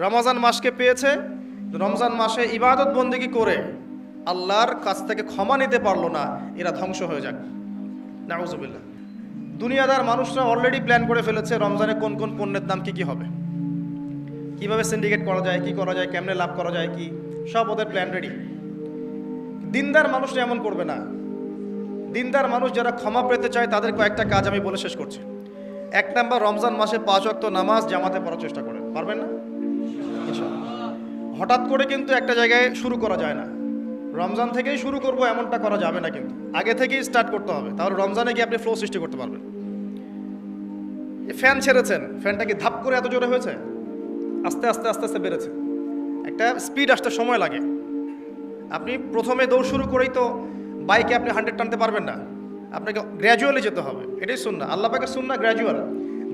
রমজান মাসকে পেয়েছে, রমজান মাসে ইবাদত বন্দেগী করে আল্লাহর কাছ থেকে ক্ষমা নিতে পারলো না, এরা ধ্বংস হয়ে যাক, নাউজুবিল্লাহ। দুনিয়াদার মানুষরা অলরেডি প্ল্যান করে ফেলেছে রমজানে কোন কোন পণ্যের দাম কি হবে, কিভাবে সিন্ডিকেট করা যায়, কি করা যায়, কেমনে লাভ করা যায়, কি সব ওদের প্ল্যান রেডি। দিনদার মানুষরা এমন করবে না। দিনদার মানুষ যারা ক্ষমা পেতে চায় তাদের কয়েকটা কাজ আমি বলে শেষ করছি। 1 নাম্বার, রমজান মাসে 5 ওয়াক্ত নামাজ জামাতে পড়ার চেষ্টা করেন। পারবেন না? ইনশাআল্লাহ। হঠাৎ করে কিন্তু একটা জায়গায় শুরু করা যায় না। রমজান থেকেই শুরু করব এমনটা করা যাবে না, কিন্তু আগে থেকেই স্টার্ট করতে হবে, তাহলে রমজানে গিয়ে আপনি ফ্লো সৃষ্টি করতে পারবেন। ফ্যান ছেড়েছেন, ফ্যানটা কি ধাপ করে এত জোরে হয়েছে? আস্তে আস্তে আস্তে আস্তে বেড়েছে। একটা স্পিড আসতে সময় লাগে। আপনি প্রথমে দৌড় শুরু করেই তো বাইকে আপনি 100 টানতে পারবেন না, আপনাকে গ্র্যাজুয়ালি যেতে হবে। এটাই সুন্নাহ, আল্লাহ পাকের সুন্নাহ গ্র্যাজুয়াল।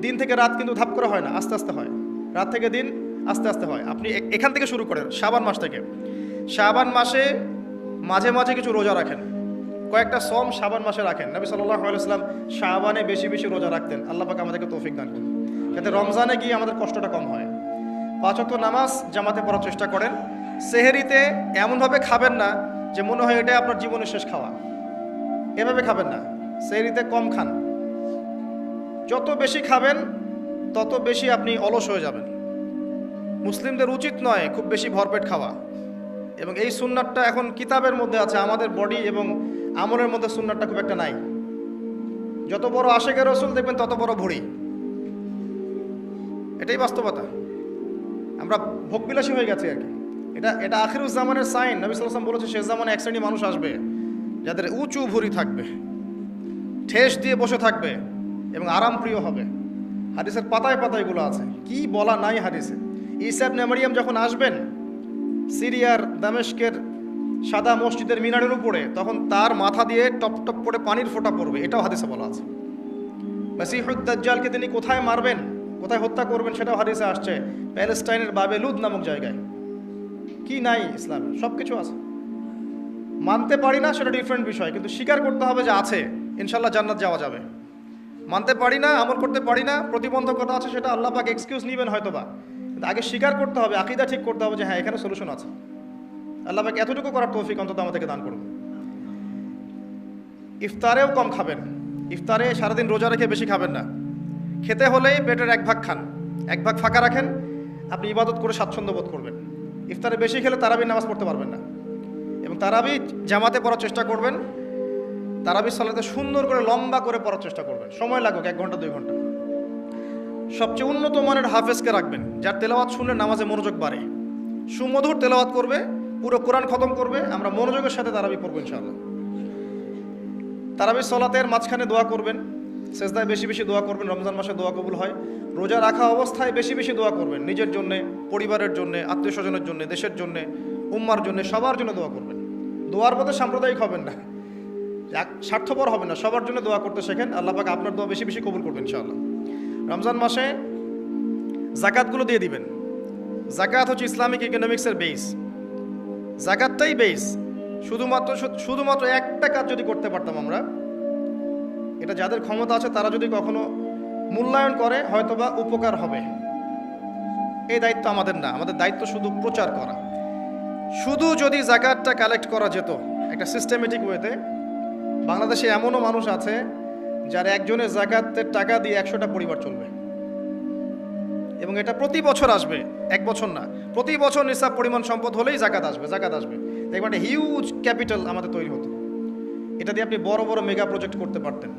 দিন থেকে রাত কিন্তু ধাপ করে হয় না, আস্তে আস্তে হয়। রাত থেকে দিন আস্তে আস্তে হয়। আপনি এখান থেকে শুরু করেন, শাবান মাস থেকে। শাবান মাসে মাঝে মাঝে কিছু রোজা রাখেন, কয়েকটা সম শাবান মাসে রাখেন। নবী সাল্লাল্লাহু আলাইহি ওয়াসাল্লাম শাবানে বেশি বেশি রোজা রাখতেন। আল্লাহ পাক আমাদেরকে তৌফিক দান করুন, যাতে রমজানে গিয়ে আমাদের কষ্টটা কম হয়। 5 ওয়াক্ত নামাজ জামাতে পড়ার চেষ্টা করেন। সেহরিতে এমনভাবে খাবেন না যে মনে হয় এটাই আপনার জীবনের শেষ খাওয়া, এভাবে খাবেন না। সেহরিতে কম খান, যত বেশি খাবেন তত বেশি আপনি অলস হয়ে যাবেন। মুসলিমদের উচিত নয় খুব বেশি ভরপেট খাওয়া, এবং এই সুন্নাতটা এখন কিতাবের মধ্যে আছে, আমাদের বডি এবং আমলের মধ্যে সুন্নাতটা খুব একটা নাই। যত বড় আশেকে রসুল দেখবেন তত বড় ভুঁড়ি, এটাই বাস্তবতা। আমরা ভোগবিলাসী হয়ে গেছি আর কি। এটা আখিরুজ জামানের সাইন। নবী সাল্লাল্লাহু আলাইহি ওয়াসাল্লাম বলেছে শেষ জামানে এক শ্রেণী মানুষ আসবে যাদের উঁচু ভুঁড়ি থাকবে, ঠেস দিয়ে বসে থাকবে এবং আরামপ্রিয় হবে। হাদিসের পাতায় পাতায় এগুলো আছে, কি বলা নাই হাদিসে। ঈসা ইবনে মারইয়াম যখন আসবেন সিরিয়ার দামেস্কের সাদা মসজিদের মিনারের উপরে, তখন তার মাথা দিয়ে টপ টপ করে পানির ফোঁটা পড়বে, এটাও হাদিসে বলা আছে। মাসিহুদ দাজ্জালকে তিনি কোথায় মারবেন, কোথায় হত্যা করবেন, সেটাও হাদিসে আসছে। প্যালেস্টাইনের বাবেলুদ নামক জায়গায়। কি নাই ইসলামে? সব কিছু আছে। মানতে পারি না সেটা ডিফারেন্ট বিষয়, কিন্তু স্বীকার করতে হবে যে আছে, ইনশাল্লাহ জান্নাত যাওয়া যাবে। মানতে পারি না, আমল করতে পারি না, প্রতিবন্ধকতা আছে, সেটা আল্লাহ পাক এক্সকিউজ নেবেন হয়তোবা, কিন্তু আগে স্বীকার করতে হবে, আকীদা ঠিক করতে হবে যে হ্যাঁ এখানে সলিউশন আছে। আল্লাহ পাক এতটুকু করার তৌফিক অন্তত আমাদেরকে দান করুন। ইফতারেও কম খাবেন। ইফতারে সারাদিন রোজা রেখে বেশি খাবেন না। খেতে হলেই পেটের 1 ভাগ খান, 1 ভাগ ফাঁকা রাখেন, আপনি ইবাদত করে স্বাচ্ছন্দ্য বোধ করবেন। ইফতারে বেশি খেলে তারাবির নামাজ পড়তে পারবেন না, এবং তারাবি জামাতে পড়ার চেষ্টা করবেন। তারাবি সালাতে সুন্দর করে লম্বা করে পড়ার চেষ্টা করবেন, সময় লাগুক 1 ঘন্টা 2 ঘন্টা। সবচেয়ে উন্নত মানের হাফেজকে রাখবেন, যার তেলাওয়াত শুনলে নামাজে মনোযোগ বাড়ে, সুমধুর তেলাওয়াত করবে, পুরো কোরআন খতম করবে। আমরা মনোযোগের সাথে তারাবি পড়বো ইনশাআল্লাহ। তারাবি সালাতের মাঝখানে দোয়া করবেন, সেজদায় বেশি বেশি দোয়া করবেন। রমজান মাসে দোয়া কবুল হয়। রোজা রাখা অবস্থায় বেশি বেশি দোয়া করবেন, নিজের জন্য, পরিবারের জন্য, আত্মীয় স্বজনের জন্য, দেশের জন্য, উম্মার জন্য, সবার জন্য দোয়া করবেন। দোয়ার মধ্যে সাম্প্রদায়িক হবেন না, স্বার্থপর হবেন না, সবার জন্য দোয়া করতে শেখেন। আল্লাহ পাক আপনার দোয়া বেশি বেশি কবুল করবেন ইনশাআল্লাহ। রমজান মাসে যাকাতগুলো দিয়ে দিবেন। যাকাত হচ্ছে ইসলামিক ইকোনমিক্সের বেস, যাকাতটাই বেস। শুধুমাত্র একটা কাজ যদি করতে পারতাম আমরা, এটা যাদের ক্ষমতা আছে তারা যদি কখনো মূল্যায়ন করে হয়তোবা উপকার হবে। এই দায়িত্ব আমাদের না, আমাদের দায়িত্ব শুধু প্রচার করা। শুধু যদি যাকাতটা কালেক্ট করা যেত একটা সিস্টেমেটিক ওয়েতে, বাংলাদেশে এমনও মানুষ আছে যার একজনের যাকাতের টাকা দিয়ে 100টা পরিবার চলবে, এবং এটা প্রতি বছর আসবে, 1 বছর না, প্রতি বছর নিসাব পরিমাণ সম্পদ হলেই যাকাত আসবে। দেখবেন একটা হিউজ ক্যাপিটাল আমাদের তৈরি হতো। এটা দিয়ে আপনি বড় বড় মেগা প্রজেক্ট করতে পারতেন।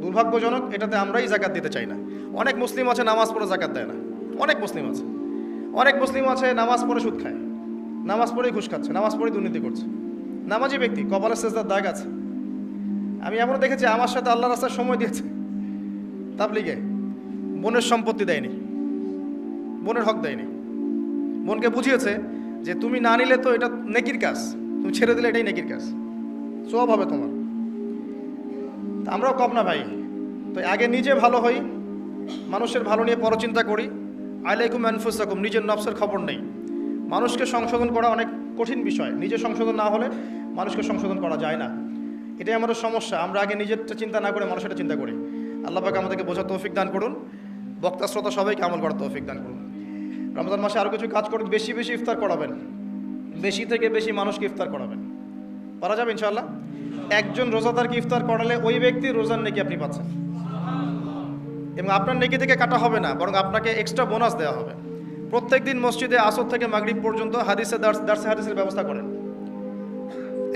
দুর্ভাগ্যজনক, এটাতে আমরাই যাকাত দিতে চাই না। অনেক মুসলিম আছে নামাজ পড়ে যাকাত দেয় না, অনেক মুসলিম আছে নামাজ পড়ে সুদ খায়, নামাজ পড়েই ঘুষ খাচ্ছে, নামাজ পড়েই দুর্নীতি করছে। নামাজি ব্যক্তি, কপালের সেজদার দাগ আছে। আমি এমনও দেখেছি আমার সাথে আল্লাহ রাস্তায় সময় দিয়েছে তাবলিগে, বোনের সম্পত্তি দেয়নি, বোনের হক দেয়নি, বোনকে বুঝিয়েছে যে তুমি না নিলে তো এটা নেকির কাজ, তুমি ছেড়ে দিলে এটাই নেকির কাজ, সওয়াব হবে তোমার। তা আমরাও কম না ভাই, তো আগে নিজে ভালো হই, মানুষের ভালো নিয়ে পরচিন্তা করি। আলাইকুম আনফুসাকুম, নিজের নফসের খবর নেই। মানুষকে সংশোধন করা অনেক কঠিন বিষয়, নিজে সংশোধন না হলে মানুষকে সংশোধন করা যায় না। এটাই আমাদের সমস্যা, আমরা আগে নিজেরটা চিন্তা না করে মানুষেরটা চিন্তা করি। আল্লাহ পাক আমাদেরকে বোঝার তৌফিক দান করুন, বক্তা শ্রোতা সবাইকে আমল করার তৌফিক দান করুন। রমজান মাসে আরও কিছু কাজ করবেন, বেশি বেশি ইফতার করাবেন, বেশি থেকে বেশি মানুষকে ইফতার করাবেন। পারা যাবে ইনশাআল্লাহ। একজন রোজাদারকে ইফতার করালে ওই ব্যক্তি রোজার নেকি আপনি পাচ্ছেন, এবং আপনার নেকি থেকে কাটা হবে না, বরং আপনাকে এক্সট্রা বোনাস দেওয়া হবে। প্রত্যেক দিন মসজিদে আসর থেকে মাগরিব পর্যন্ত হাদিসে দার্সে হাদিসের ব্যবস্থা করেন।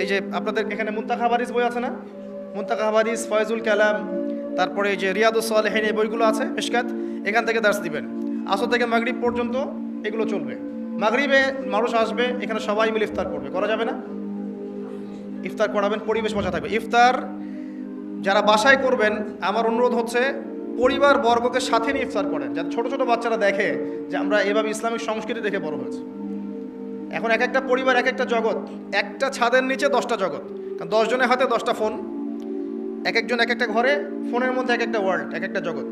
এই যে আপনাদের এখানে মুনতাখা হাদিস বই আছে না, মুনতাখা হাদিস, ফয়জুল কালাম, তারপরে এই যে রিয়াদুস সালেহিন, এই বইগুলো আছে, মিশকাত, এখান থেকে দার্স দিবেন। আসর থেকে মাগরিব পর্যন্ত এগুলো চলবে। মাগরিবে মানুষ আসবে, এখানে সবাই মিলে ইফতার করবে। করা যাবে না? ইফতার করাবেন, পরিবেশ মজা থাকবে। ইফতার যারা বাসায় করবেন, আমার অনুরোধ হচ্ছে পরিবার বর্গকে সাথে নিয়ে ইফতার করেন, যাতে ছোট ছোট বাচ্চারা দেখে যে আমরা এভাবে ইসলামিক সংস্কৃতি দেখে বড় হয়েছে। এখন এক একটা পরিবার এক একটা জগৎ, একটা ছাদের নিচে 10টা জগৎ, কারণ 10 জনের হাতে 10টা ফোন, এক একজন এক একটা ঘরে, ফোনের মধ্যে এক একটা ওয়ার্ল্ড, এক একটা জগৎ,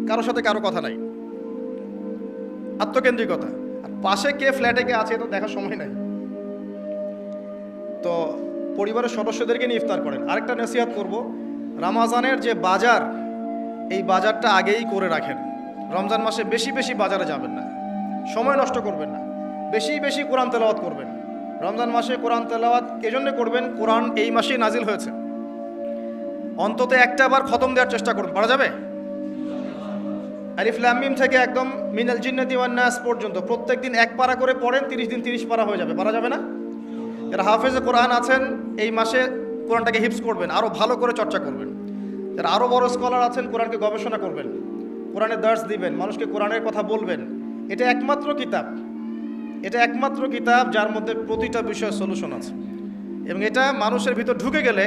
কারোর সাথে কারো কথা নাই, আত্মকেন্দ্রিকতা। আর পাশে কে ফ্ল্যাটে কে আছে তো দেখার সময় নাই। তো পরিবারের সদস্যদেরকে নিয়ে ইফতার করেন। আরেকটা নসিহত করব, রমজানের যে বাজার, এই বাজারটা আগেই করে রাখেন। রমজান মাসে বেশি বেশি বাজারে যাবেন না, সময় নষ্ট করবেন না, বেশি বেশি কোরআন তেলাওয়াত করবেন। রমজান মাসে কোরআন তেলাওয়াত এজন্য করবেন, কোরআন এই মাসেই নাজিল হয়েছে। অন্তত একটা বার খতম দেওয়ার চেষ্টা করুন। পারা যাবে? আলিফ লাম মিম থেকে একদম মিনাল জিন্নাতি ওয়ান নাস পর্যন্ত প্রত্যেকদিন এক পারা করে পড়েন, 30 দিন 30 পারা হয়ে যাবে। পারা যাবে না? যারা হাফেজে কোরআন আছেন এই মাসে কোরআনটাকে হিফজ করবেন, আরও ভালো করে চর্চা করবেন। যারা আরও বড় স্কলার আছেন কোরআনকে গবেষণা করবেন, কোরআনের দার্স দিবেন, মানুষকে কোরআনের কথা বলবেন। এটা একমাত্র কিতাব, এটা একমাত্র কিতাব যার মধ্যে প্রতিটা বিষয়ের সলিউশন আছে, এবং এটা মানুষের ভিতর ঢুকে গেলে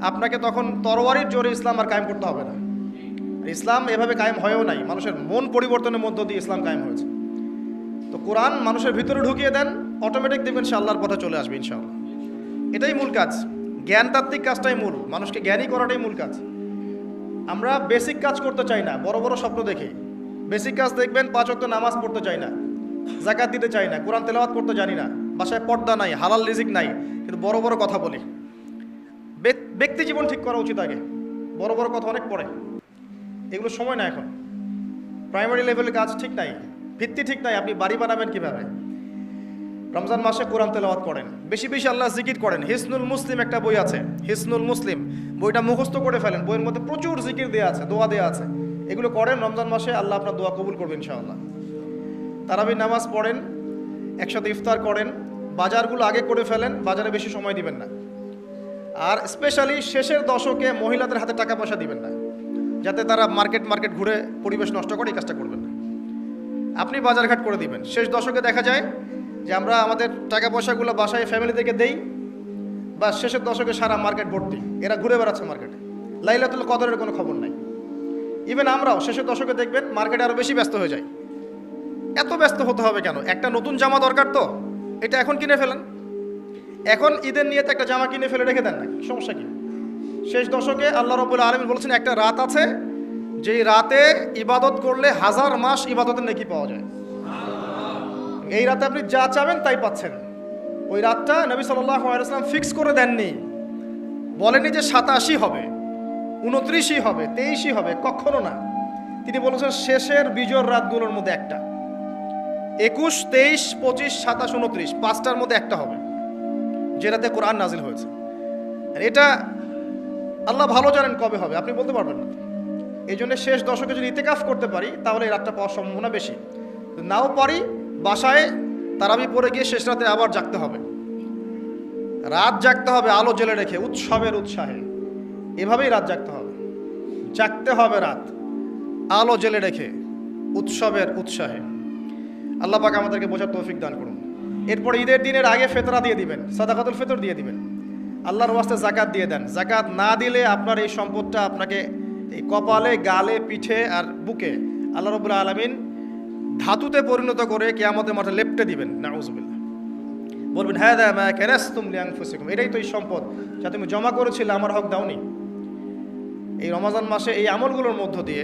আপনাকে তখন তরোয়ারির জোরে ইসলাম আর কায়েম করতে হবে না। ইসলাম এভাবে কায়েম হয়েও নাই, মানুষের মন পরিবর্তনের মধ্য দিয়ে ইসলাম কায়েম হয়েছে। তো কোরআন মানুষের ভিতরে ঢুকিয়ে দেন, অটোমেটিক দেখবেন সে আল্লাহর পথে চলে আসবে ইনশাআল্লাহ। এটাই মূল কাজ, জ্ঞানতাত্ত্বিক কাজটাই মূল, মানুষকে জ্ঞানী করাটাই মূল কাজ। আমরা বেসিক কাজ করতে চাই না, বড় বড় স্বপ্ন দেখি। বেসিক কাজ দেখবেন, 5 ওয়াক্ত নামাজ পড়তে চাই না, যাকাত দিতে চাই না, কোরআন তেলাওয়াত করতে জানি না, বাসায় পর্দা নাই, হালাল রিজিক নাই, কিন্তু বড় বড় কথা বলি। ব্যক্তি জীবন ঠিক করা উচিত আগে, বড় বড় কথা অনেক পরে। এগুলো সময় না, এখন প্রাইমারি লেভেলের কাজ ঠিক নাই, ভিত্তি ঠিক নাই, আপনি বাড়ি বানাবেন কিভাবে? রমজান মাসে কোরআন তেলাওয়াত করেন, বেশি বেশি আল্লাহ জিকির করেন। হিসনুল মুসলিম একটা বই আছে, হিসনুল মুসলিম, বইটা মুখস্থ করে ফেলেন। বইয়ের মধ্যে প্রচুর জিকির দেওয়া আছে, দোয়া দেওয়া আছে, এগুলো করেন। রমজান মাসে আল্লাহ আপনার দোয়া কবুল করবেন ইনশাআল্লাহ। তারাবির নামাজ পড়েন, একসাথে ইফতার করেন, বাজারগুলো আগে করে ফেলেন, বাজারে বেশি সময় দিবেন না। আর স্পেশালি শেষের দশকে মহিলাদের হাতে টাকা পয়সা দিবেন না, যাতে তারা মার্কেট ঘুরে পরিবেশ নষ্ট করে, এই কাজটা করবেন না। আপনি বাজারঘাট করে দিবেন। শেষ দশকে দেখা যায় যে আমরা আমাদের টাকা পয়সাগুলো বাসায় ফ্যামিলি থেকে দেই, বা শেষের দশকে সারা মার্কেট ভর্তি, এরা ঘুরে বেড়াচ্ছে মার্কেটে, লাইলাতুল কদরের কোনো খবর নাই। ইভেন আমরাও শেষের দশকে দেখবেন মার্কেটে আরও বেশি ব্যস্ত হয়ে যায়। এত ব্যস্ত হতে হবে কেন? একটা নতুন জামা দরকার, তো এটা এখন কিনে ফেলেন। এখন ঈদের নিয়ে একটা জামা কিনে ফেলে রেখে দেন না, সমস্যা কি? শেষ দশকে আল্লাহ রাব্বুল আলামিন বলেছেন একটা রাত আছে, যেই রাতে ইবাদত করলে 1000 মাস ইবাদতের নেকি পাওয়া যায়। এই রাতে আপনি যা চাবেন তাই পাচ্ছেন। ওই রাতটা নবী সাল্লাল্লাহু আলাইহি ওয়াসাল্লাম ফিক্স করে দেননি, বলেনি যে 87 হবে, 29ই হবে, 23ই হবে, কখনো না। তিনি বলেছেন শেষের বিজয়ের রাতগুলোর মধ্যে একটা, 21, 23, 25, 27, 29, 5টার মধ্যে একটা হবে, যে রাতে কোরআন নাজিল হয়েছে। এটা আল্লাহ ভালো জানেন কবে হবে, আপনি বলতে পারবেন না। এই জন্য শেষ দশকে যদি ইতিকাফ করতে পারি তাহলে এই রাতটা পাওয়ার সম্ভাবনা বেশি। নাও পারি, বাসায় তারাবি পড়ে গিয়ে শেষ রাতে আবার জাগতে হবে, রাত জাগতে হবে আলো জ্বেলে রেখে, উৎসবের উৎসাহে। এভাবেই রাত জাগতে হবে, জাগতে হবে রাত আলো জ্বেলে রেখে, উৎসবের উৎসাহে। আল্লাহ পাক আমাদেরকে বোঝার তৌফিক দান করুন। এরপরে ঈদের দিনের আগে ফেতরা দিয়ে দিবেন, সাদাকাতুল ফিতর দিয়ে দিবেন, আল্লাহর ওয়াস্তে জাকাত দিয়ে দেন। জাকাত না দিলে আপনার এই সম্পদটা আপনাকে এই কপালে, গালে, পিঠে আর বুকে আল্লাহ রাব্বুল আলামিন ধাতুতে পরিণত করে কিয়ামতের মাঠে লেপটে দিবেন। নাউযুবিল্লাহ। বলবেন হাযা মা কানাসতুম লিআনফুসিকুম, এটাই তো এই সম্পদ যা তুমি জমা করেছিলে, আমার হক দাওনি। এই রমজান মাসে এই আমলগুলোর মধ্য দিয়ে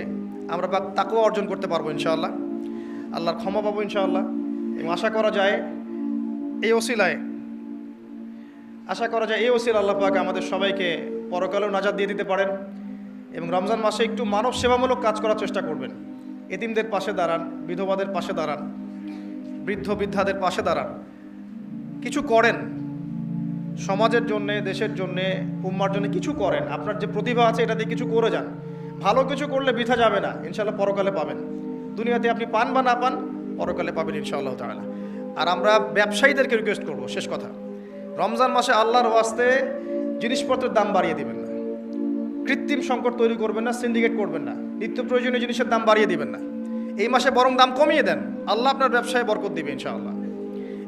আমরা তাকওয়া অর্জন করতে পারবো ইনশাআল্লাহ, আল্লাহর ক্ষমা পাবো ইনশাআল্লাহ। এবং আশা করা যায় এই ওসিলায় আল্লাহ পাক আমাদের সবাইকে পরকালেও নাজাত দিয়ে দিতে পারেন। এবং রমজান মাসে একটু মানব সেবামূলক কাজ করার চেষ্টা করবেন, এতিমদের পাশে দাঁড়ান, বিধবাদের পাশে দাঁড়ান, বৃদ্ধ বৃদ্ধাদের পাশে দাঁড়ান, কিছু করেন সমাজের জন্যে, দেশের জন্যে, উম্মার জন্য কিছু করেন। আপনার যে প্রতিভা আছে এটা দিয়ে কিছু করে যান। ভালো কিছু করলে বৃথা যাবে না, ইনশাআল্লাহ পরকালে পাবেন। দুনিয়াতে আপনি পান বা না পান, পরকালে পাবেন ইনশাআল্লাহ তাআলা। আর আমরা ব্যবসায়ীদেরকে রিকোয়েস্ট করব, শেষ কথা, রমজান মাসে আল্লাহর ওয়াস্তে জিনিসপত্রের দাম বাড়িয়ে দিবেন না, কৃত্রিম সংকট তৈরি করবেন না, সিন্ডিকেট করবেন না, নিত্য প্রয়োজনীয় জিনিসের দাম বাড়িয়ে দিবেন না। এই মাসে বরং দাম কমিয়ে দেন, আল্লাহ আপনার ব্যবসায় বরকত দিবে ইনশাআল্লাহ।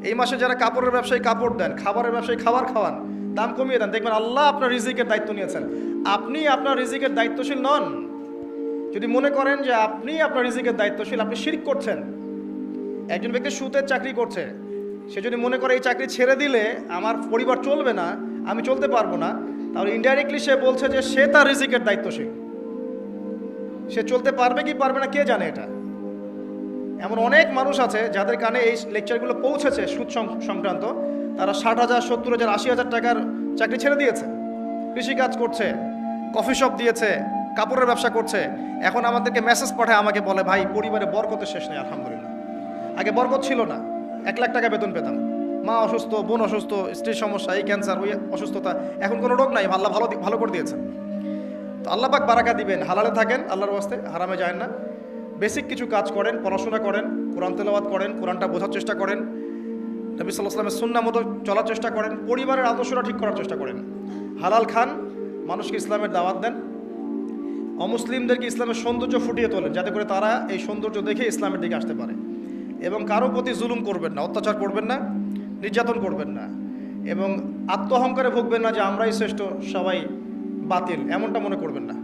এই মাসে যারা কাপড়ের ব্যবসায়ী কাপড় দেন, খাবারের ব্যবসায়ী খাবার খাওয়ান, দাম কমিয়ে দেন, দেখবেন আল্লাহ আপনার রিজিকের দায়িত্ব নিয়েছেন। আপনি আপনার রিজিকের দায়িত্বশীল নন। যদি মনে করেন যে আপনি আপনার রিজিকের দায়িত্বশীল, আপনি শিরক করছেন। একজন ব্যক্তি সুদের চাকরি করছে, সে যদি মনে করে এই চাকরি ছেড়ে দিলে আমার পরিবার চলবে না, আমি চলতে পারবো না, তাহলে ইনডাইরেক্টলি সে বলছে যে সে তার রিজিকের দায়িত্বশীল। সে চলতে পারবে কি পারবে না কে জানে এটা। এমন অনেক মানুষ আছে যাদের কানে এই লেকচারগুলো পৌঁছেছে সুদ সংক্রান্ত, তারা 60,000, 70,000, 80,000 টাকার চাকরি ছেড়ে দিয়েছে, কৃষিকাজ করছে, কফি শপ দিয়েছে, কাপড়ের ব্যবসা করছে। এখন আমাদেরকে মেসেজ পাঠায়, আমাকে বলে ভাই পরিবারে বরকতের শেষ নেই আলহামদুলিল্লাহ। আগে বরকত ছিল না, 1 লাখ টাকা বেতন পেতাম, মা অসুস্থ, বোন অসুস্থ, স্ত্রীর সমস্যা, এই ক্যান্সার, ওই অসুস্থতা, এখন কোনো রোগ নাই, আল্লাহ ভালো করে দিয়েছেন। তো আল্লাহ পাক বারাকা দিবেন, হালালে থাকেন আল্লাহর ওয়াস্তে, হারামে যায় না। বেসিক কিছু কাজ করেন, পড়াশোনা করেন, কোরআন তেলাওয়াত করেন, কোরআনটা বোঝার চেষ্টা করেন, নবী সাল্লাল্লাহু আলাইহি ওয়াসাল্লামের সুন্নাহ মতো চলার চেষ্টা করেন, পরিবারের আদর্শটা ঠিক করার চেষ্টা করেন, হালাল খান, মানুষকে ইসলামের দাওয়াত দেন, অমুসলিমদেরকে ইসলামের সৌন্দর্য ফুটিয়ে তোলেন, যাতে করে তারা এই সৌন্দর্য দেখে ইসলামের দিকে আসতে পারে। এবং কারো প্রতি জুলুম করবেন না, অত্যাচার করবেন না, নির্যাতন করবেন না, এবং আত্ম অহংকারে ভুগবেন না যে আমরাই শ্রেষ্ঠ, সবাই বাতিল, এমনটা মনে করবেন না।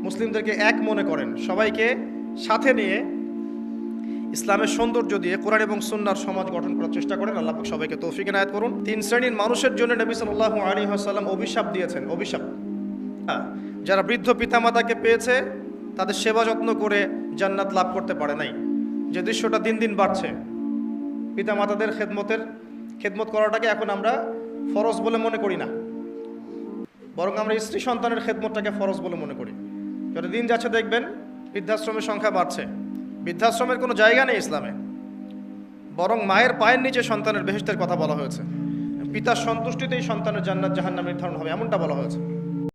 মুসলিমদেরকে এক মনে করেন, সবাইকে সাথে নিয়ে ইসলামের সৌন্দর্য দিয়ে কোরআন এবং সুন্নাহর সমাজ গঠন করার চেষ্টা করেন। আল্লাহ পাক সবাইকে তৌফিক এনায়েত করুন। 3 শ্রেণীর মানুষের জন্য নবী সাল্লাল্লাহু আলাইহি ওয়াসাল্লাম অভিশাপ দিয়েছেন। অভিশাপ, যারা বৃদ্ধ পিতামাতাকে পেয়েছে তাদের সেবা যত্ন করে জান্নাত লাভ করতে পারে নাই, যে দৃশ্যটা দিন দিন বাড়ছে। পিতামাতাদের খেদমত করাটাকে এখন আমরা ফরজ বলে মনে করি না, বরং আমরা স্ত্রী সন্তানের খেদমতটাকে ফরজ বলে মনে করি। যত দিন যাচ্ছে দেখবেন বৃদ্ধাশ্রমের সংখ্যা বাড়ছে। বৃদ্ধাশ্রমের কোনো জায়গা নেই ইসলামে, বরং মায়ের পায়ের নিচে সন্তানের বেহেশতের কথা বলা হয়েছে। পিতার সন্তুষ্টিতেই সন্তানের জান্নাত জাহান্নাম নির্ধারণ হবে, এমনটা বলা হয়েছে।